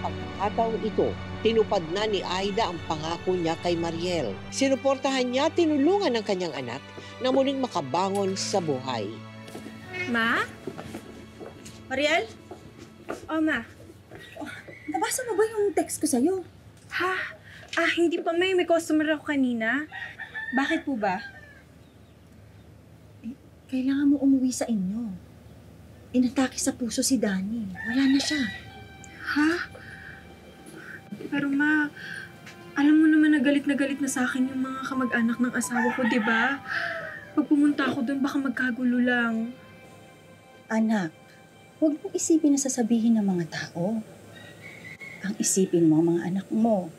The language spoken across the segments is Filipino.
pagkakataong ito, tinupad na ni Aida ang pangako niya kay Mariel. Sinuportahan niya, tinulungan ng kanyang anak na muling makabangon sa buhay. Ma? Mariel? Oh, Ma. Nabasa mo ba yung text ko sa'yo? Ha? Hindi pa, May customer ako kanina. Bakit po ba? Kailangan mo umuwi sa inyo. Inatake sa puso si Danny. Wala na siya. Ha? Pero Ma, alam mo naman na galit na sa akin yung mga kamag-anak ng asawa ko, di ba? Pag pumunta ako doon, baka magkagulo lang. Anak, huwag mong isipin na sasabihin ng mga tao. Ang isipin mo ang mga anak mo.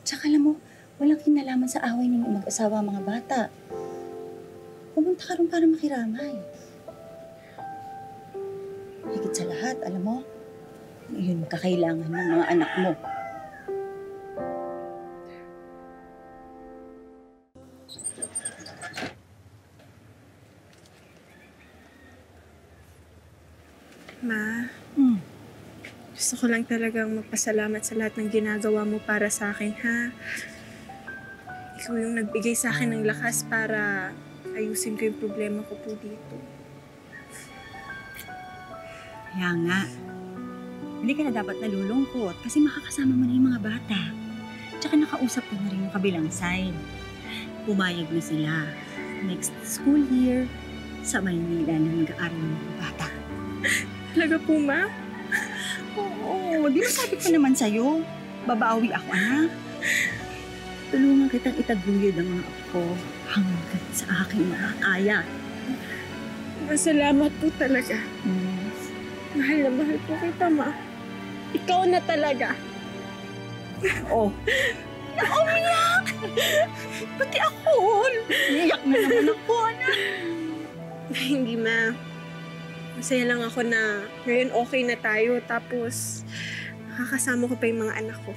Tsaka alam mo, walang kinalaman sa away ng mag-asawa mga bata. Pumunta ka rin para makiramay. Higit sa lahat, alam mo, yun kakailangan ng mga anak mo. Ma, gusto ko lang talagang magpasalamat sa lahat ng ginagawa mo para sa akin, ha? Ikaw yung nagbigay sa akin ng lakas para ayusin ko yung problema ko po dito. Kaya nga, hindi ka na dapat nalulungkot kasi makakasama mo na yung mga bata. Tsaka nakausap ko na rin yung kabilang side. Pumayag na sila. Next school year, sa Maynila na mag-aaral ng mga bata. Talaga po, Ma? Oo, di ba sabi ko naman sa'yo, babawi ako, anak. Tulungan kitang itaguyod ang mga apo hanggang sa aking makakaya. Masalamat po talaga. Mahal na mahal po kita, Ma. Ikaw na talaga. Oh. Umiyak! Pati ako! Umiyak na naman ako, anak. Hindi, Ma. Masaya lang ako na ngayon okay na tayo. Tapos, nakakasama ko pa yung mga anak ko.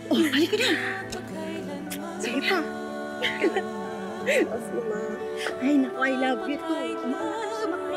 Oh, halika na! Sige pa. Love you, Ma. Ay, naku, I love you too. Kumain ka na sa mga